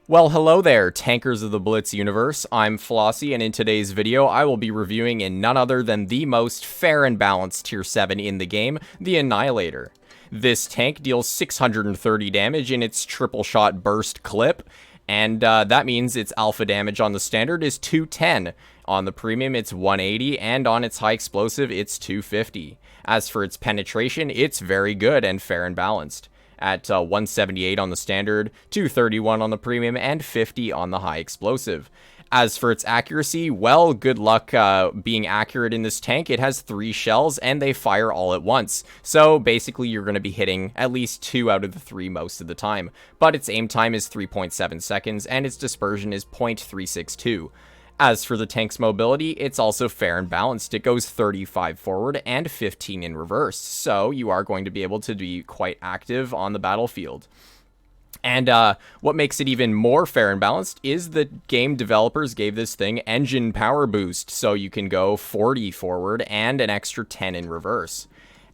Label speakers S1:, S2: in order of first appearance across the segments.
S1: Well, hello there, tankers of the Blitz universe. I'm Flossie, and in today's video, I will be reviewing in none other than the most fair and balanced Tier 7 in the game, the Annihilator. This tank deals 630 damage in its triple shot burst clip, and that means its alpha damage on the standard is 210. On the premium, it's 180, and on its high explosive, it's 250. As for its penetration, it's very good and fair and balanced. At 178 on the standard, 231 on the premium, and 50 on the high explosive. As for its accuracy, well, good luck being accurate in this tank. It has 3 shells, and they fire all at once. So basically, you're going to be hitting at least 2 out of the 3 most of the time. But its aim time is 3.7 seconds, and its dispersion is 0.362. As for the tank's mobility, it's also fair and balanced. It goes 35 forward and 15 in reverse, so you are going to be able to be quite active on the battlefield. And what makes it even more fair and balanced is the game developers gave this thing engine power boost, so you can go 40 forward and an extra 10 in reverse.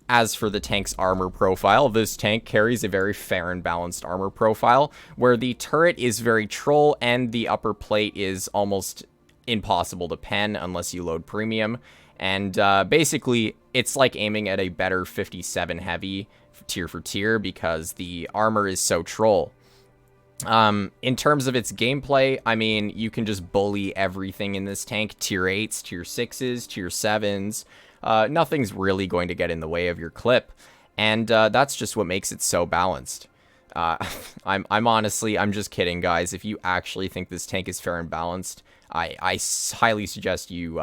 S1: As for the tank's armor profile, this tank carries a very fair and balanced armor profile, where the turret is very troll and the upper plate is almost impossible to pen unless you load premium, and basically it's like aiming at a better 57 heavy tier for tier because the armor is so troll. In terms of its gameplay, I mean, you can just bully everything in this tank. Tier 8s, tier 6s, tier 7s, nothing's really going to get in the way of your clip, and that's just what makes it so balanced. I'm honestly, I'm just kidding, guys. If you actually think this tank is fair and balanced, I highly suggest you,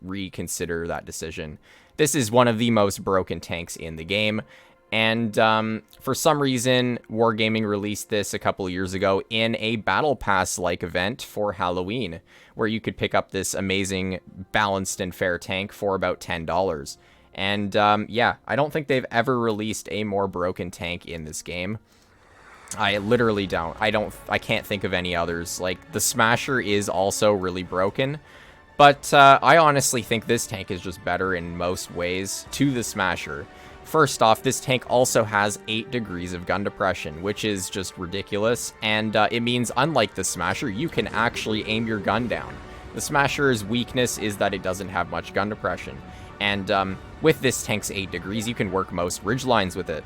S1: reconsider that decision. This is one of the most broken tanks in the game, and for some reason, Wargaming released this a couple of years ago in a Battle Pass-like event for Halloween, where you could pick up this amazing, balanced and fair tank for about $10. And, yeah, I don't think they've ever released a more broken tank in this game. I literally don't. I can't think of any others. Like, the Smasher is also really broken, but I honestly think this tank is just better in most ways to the Smasher. First off, this tank also has 8 degrees of gun depression, which is just ridiculous, and it means, unlike the Smasher, you can actually aim your gun down. The Smasher's weakness is that it doesn't have much gun depression, and with this tank's 8 degrees, you can work most ridgelines with it.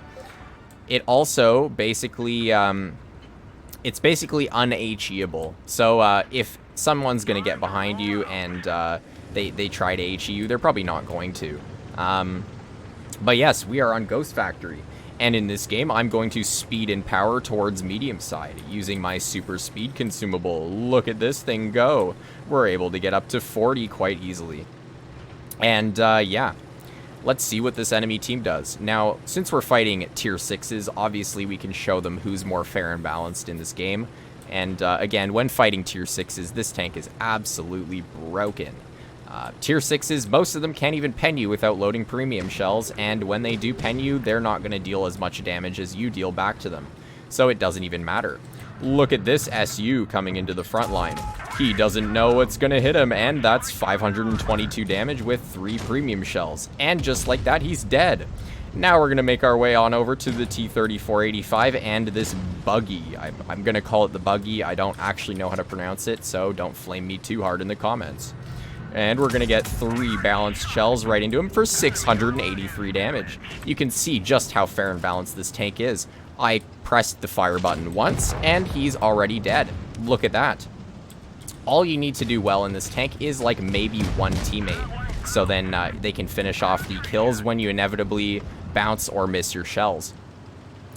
S1: It also basically, it's basically un-HEable. So if someone's going to get behind you and they try to HE you, they're probably not going to. But yes, we are on Ghost Factory. And in this game, I'm going to speed and power towards medium side using my super speed consumable. Look at this thing go. We're able to get up to 40 quite easily. And yeah. Let's see what this enemy team does. Now, since we're fighting tier 6s, obviously we can show them who's more fair and balanced in this game. And again, when fighting tier 6s, this tank is absolutely broken. Tier 6s, most of them can't even pen you without loading premium shells, and when they do pen you, they're not going to deal as much damage as you deal back to them. So it doesn't even matter. Look at this SU coming into the front line. He doesn't know what's going to hit him, and that's 522 damage with 3 premium shells. And just like that, he's dead. Now we're going to make our way on over to the T-3485 and this buggy. I'm going to call it the buggy. I don't actually know how to pronounce it, so don't flame me too hard in the comments. And we're going to get 3 balanced shells right into him for 683 damage. You can see just how fair and balanced this tank is. I pressed the fire button once, and he's already dead. Look at that. All you need to do well in this tank is, like, maybe one teammate. So then they can finish off the kills when you inevitably bounce or miss your shells.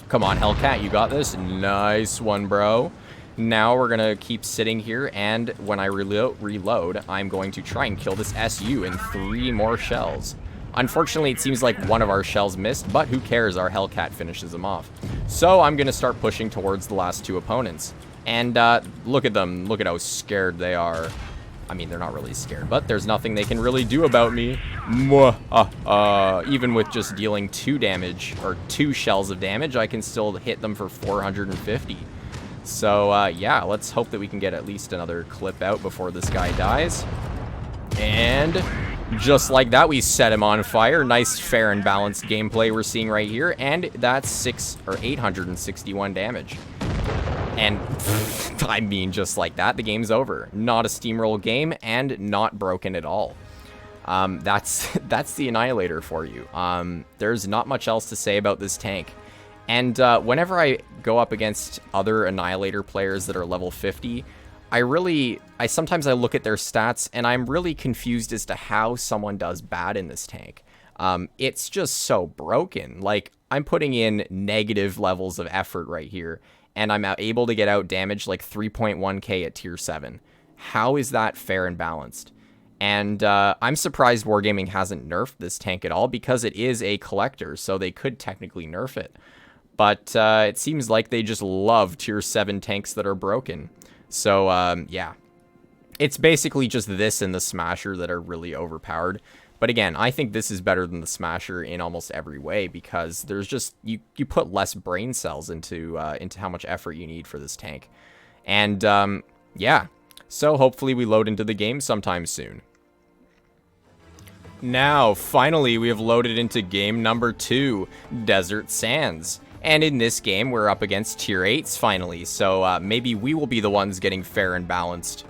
S1: Come on, Hellcat, you got this. Nice one, bro. Now we're going to keep sitting here, and when I reload, I'm going to try and kill this SU in 3 more shells. Unfortunately, it seems like one of our shells missed, but who cares? Our Hellcat finishes them off. So I'm going to start pushing towards the last 2 opponents. And look at them. Look at how scared they are. I mean, they're not really scared, but there's nothing they can really do about me. Even with just dealing 2 damage, or 2 shells of damage, I can still hit them for 450. So, yeah, let's hope that we can get at least another clip out before this guy dies. And just like that, we set him on fire. Nice, fair, and balanced gameplay we're seeing right here. And that's 861 damage. And I mean, just like that, the game's over. Not a steamroll game and not broken at all. That's the Annihilator for you. There's not much else to say about this tank. And whenever I go up against other Annihilator players that are level 50, sometimes I look at their stats and I'm really confused as to how someone does bad in this tank. It's just so broken. Like, I'm putting in negative levels of effort right here, and I'm able to get out damage like 3.1k at tier 7. How is that fair and balanced? And I'm surprised Wargaming hasn't nerfed this tank at all, because it is a collector, so they could technically nerf it. But it seems like they just love tier 7 tanks that are broken. So, yeah. It's basically just this and the Smasher that are really overpowered. But again, I think this is better than the Smasher in almost every way, because there's just, you put less brain cells into how much effort you need for this tank. And, yeah. So hopefully we load into the game sometime soon. Now, finally, we have loaded into game number 2, Desert Sands. And in this game, we're up against tier 8s finally, so maybe we will be the ones getting fair and balanced.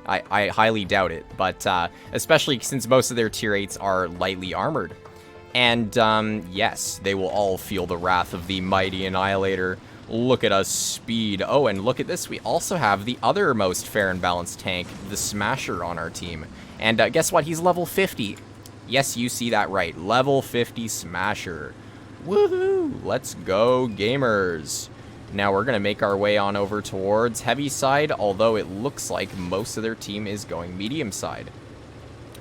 S1: I highly doubt it, but especially since most of their tier 8s are lightly armored. And yes, they will all feel the wrath of the mighty Annihilator. Look at us speed. Oh, and look at this. We also have the other most fair and balanced tank, the Smasher, on our team. And guess what? He's level 50. Yes, you see that right. Level 50 Smasher. Woohoo! Let's go, gamers. Now we're going to make our way on over towards heavy side, although it looks like most of their team is going medium side.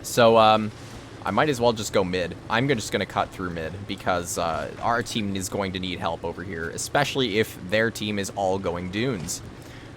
S1: So, I might as well just go mid. I'm just going to cut through mid, because our team is going to need help over here, especially if their team is all going dunes.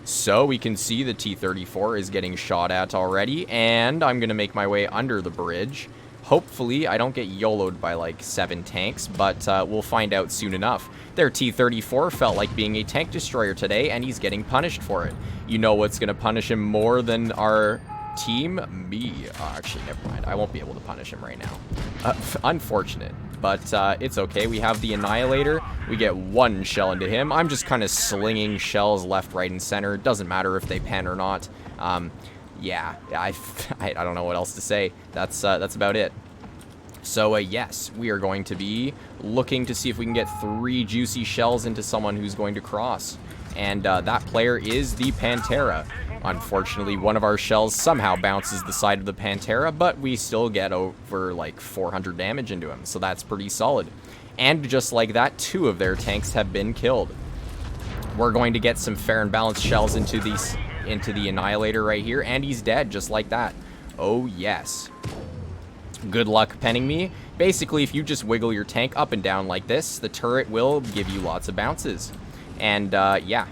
S1: So we can see the T-34 is getting shot at already, and I'm going to make my way under the bridge. Hopefully, I don't get YOLO'd by like 7 tanks, but we'll find out soon enough. Their T-34 felt like being a tank destroyer today, and he's getting punished for it. You know what's going to punish him more than our team? Me. Oh, actually, never mind. I won't be able to punish him right now. Unfortunate, but it's okay. We have the Annihilator. We get 1 shell into him. I'm just kind of slinging shells left, right, and center. It doesn't matter if they pen or not. Yeah, I don't know what else to say. That's about it. So, yes, we are going to be looking to see if we can get 3 juicy shells into someone who's going to cross. And that player is the Pantera. Unfortunately, one of our shells somehow bounces the side of the Pantera, but we still get over like 400 damage into him, so that's pretty solid. And just like that, 2 of their tanks have been killed. We're going to get some fair and balanced shells into the Annihilator right here, and he's dead just like that. Oh yes. Good luck penning me. Basically, if you just wiggle your tank up and down like this, the turret will give you lots of bounces. And yeah.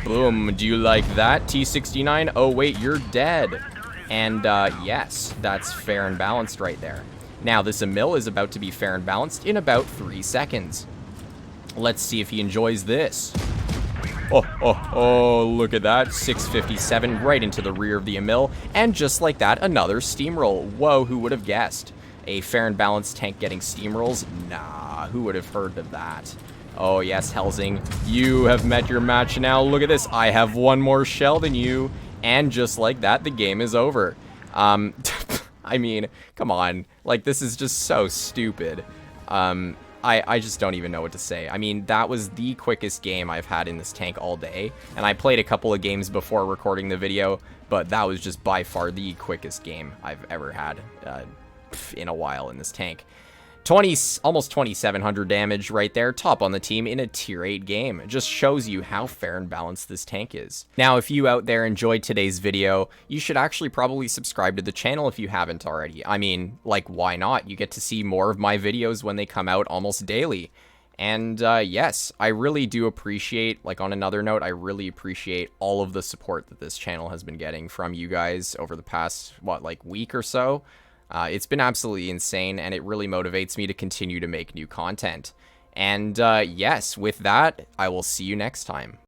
S1: Boom. Do you like that, T69? Oh wait, you're dead. And yes, that's fair and balanced right there. Now this Emil is about to be fair and balanced in about 3 seconds. Let's see if he enjoys this. Oh, look at that. 657 right into the rear of the Emil. And just like that, another steamroll. Whoa, who would have guessed? A fair and balanced tank getting steamrolls? Nah, who would have heard of that? Oh, yes, Helsing. You have met your match now. Look at this. I have 1 more shell than you. And just like that, the game is over. I mean, come on. Like, this is just so stupid. I just don't even know what to say. I mean, that was the quickest game I've had in this tank all day. And I played a couple of games before recording the video, but that was just by far the quickest game I've ever had in a while in this tank. Almost 2,700 damage right there, top on the team in a tier 8 game. It just shows you how fair and balanced this tank is. Now, if you out there enjoyed today's video, you should actually probably subscribe to the channel if you haven't already. I mean, like, why not? You get to see more of my videos when they come out almost daily. And yes, I really do appreciate, like on another note, I really appreciate all of the support that this channel has been getting from you guys over the past, what, like week or so? It's been absolutely insane, and it really motivates me to continue to make new content. And yes, with that, I will see you next time.